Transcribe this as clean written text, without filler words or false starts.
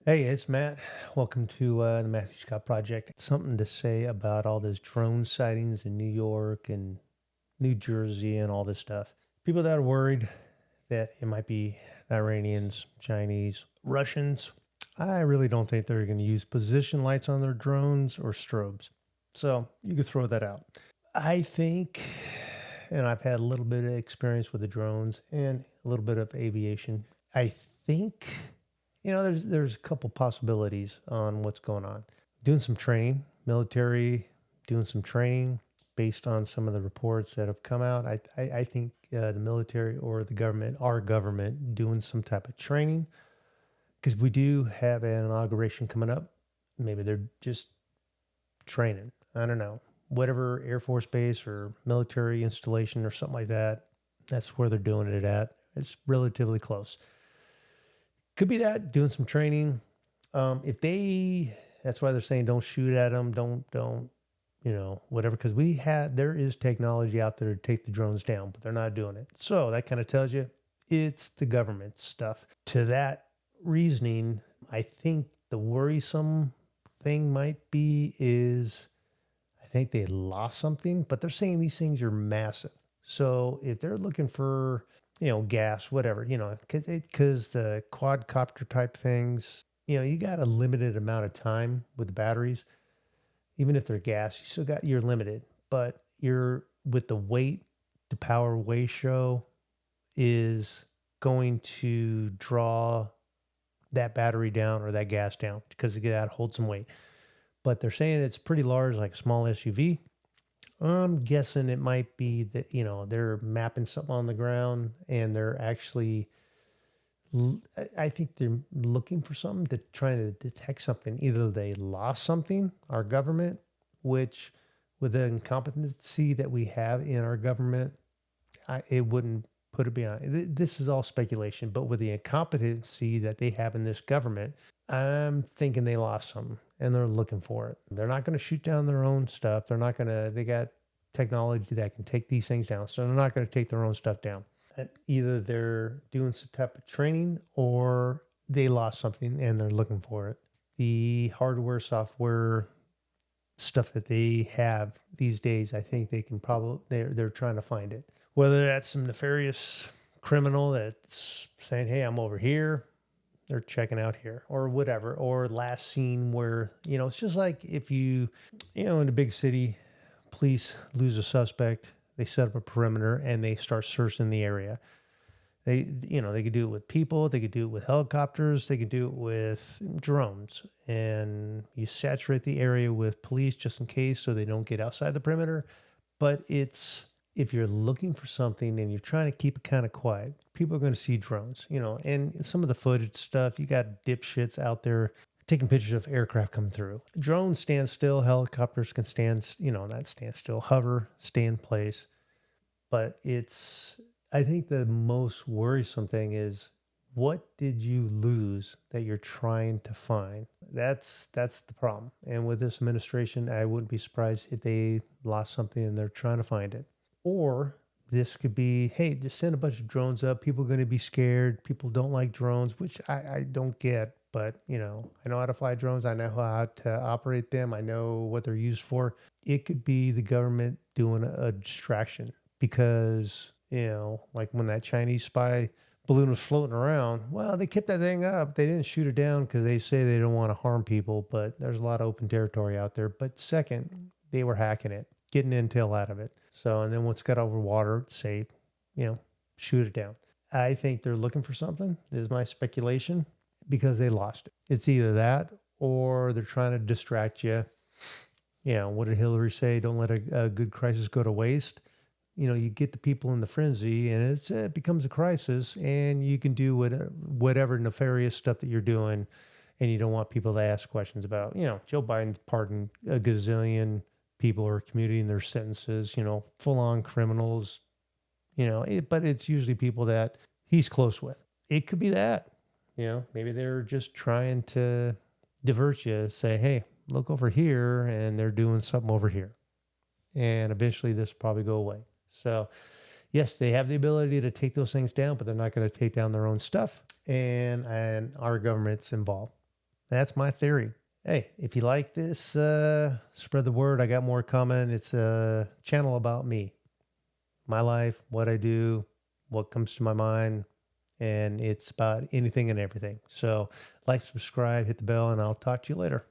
Hey, it's Matt. Welcome to the Matthew Scott Project. Something to say about all those drone sightings in New York and New Jersey and all this stuff. People that are worried that it might be Iranians, Chinese, Russians. I really don't think they're going to use position lights on their drones or strobes. So you could throw that out. I think, and I've had a little bit of experience with the drones and a little bit of aviation. I think there's a couple possibilities on what's going on. Doing some training, military, doing some training based on some of the reports that have come out. I think the military or the government, our government, doing some type of training because we do have an inauguration coming up. Maybe they're just training. I don't know. Whatever Air Force base or military installation or something like that, that's where they're doing it at. It's relatively close. Could be that doing some training. If they, that's why they're saying don't shoot at them. Don't, whatever. Because there is technology out there to take the drones down, but they're not doing it. So that kind of tells you it's the government stuff. To that reasoning, I think the worrisome thing might be is I think they lost something, but they're saying these things are massive. So if they're looking for, gas, whatever, because the quadcopter type things, you got a limited amount of time with the batteries. Even if they're gas, you're limited, but you're with the weight to power ratio is going to draw that battery down or that gas down because it got to hold some weight. But they're saying it's pretty large, like a small SUV. I'm guessing it might be that, they're mapping something on the ground and they're actually, I think they're looking for something to try to detect something. Either they lost something, our government, which with the incompetency that we have in our government, it wouldn't put it beyond. This is all speculation, but with the incompetency that they have in this government, I'm thinking they lost something and they're looking for it. They're not going to shoot down their own stuff. They got technology that can take these things down. So they're not going to take their own stuff down. And either they're doing some type of training or they lost something and they're looking for it. The hardware, software stuff that they have these days, I think they can probably, they're trying to find it. Whether that's some nefarious criminal that's saying, hey, I'm over here, they're checking out here or whatever, or last scene where, it's just like if in a big city, police lose a suspect, they set up a perimeter and they start searching the area. They could do it with people, they could do it with helicopters, they could do it with drones, and you saturate the area with police just in case so they don't get outside the perimeter. But if you're looking for something and you're trying to keep it kind of quiet, people are going to see drones, and some of the footage stuff, you got dipshits out there taking pictures of aircraft coming through. Drones stand still, helicopters can stand, not stand still, hover, stay in place. But I think the most worrisome thing is what did you lose that you're trying to find? That's the problem. And with this administration, I wouldn't be surprised if they lost something and they're trying to find it. Or this could be, hey, just send a bunch of drones up. People are going to be scared. People don't like drones, which I don't get. But, I know how to fly drones. I know how to operate them. I know what they're used for. It could be the government doing a distraction because, like when that Chinese spy balloon was floating around, well, they kept that thing up. They didn't shoot it down because they say they don't want to harm people, but there's a lot of open territory out there. But second, they were hacking it, getting intel out of it. So, and then once it got over water, it's safe, shoot it down. I think they're looking for something. This is my speculation because they lost it. It's either that or they're trying to distract you. What did Hillary say? Don't let a good crisis go to waste. You get the people in the frenzy and it becomes a crisis and you can do whatever nefarious stuff that you're doing and you don't want people to ask questions about, Joe Biden's pardoned a gazillion people or commuting their sentences, full on criminals, but it's usually people that he's close with. It could be that, maybe they're just trying to divert you, say, hey, look over here and they're doing something over here. And eventually this will probably go away. So, yes, they have the ability to take those things down, but they're not going to take down their own stuff. And our government's involved. That's my theory. Hey, if you like this, spread the word. I got more coming. It's a channel about me, my life, what I do, what comes to my mind, and it's about anything and everything. So, like, subscribe, hit the bell, and I'll talk to you later.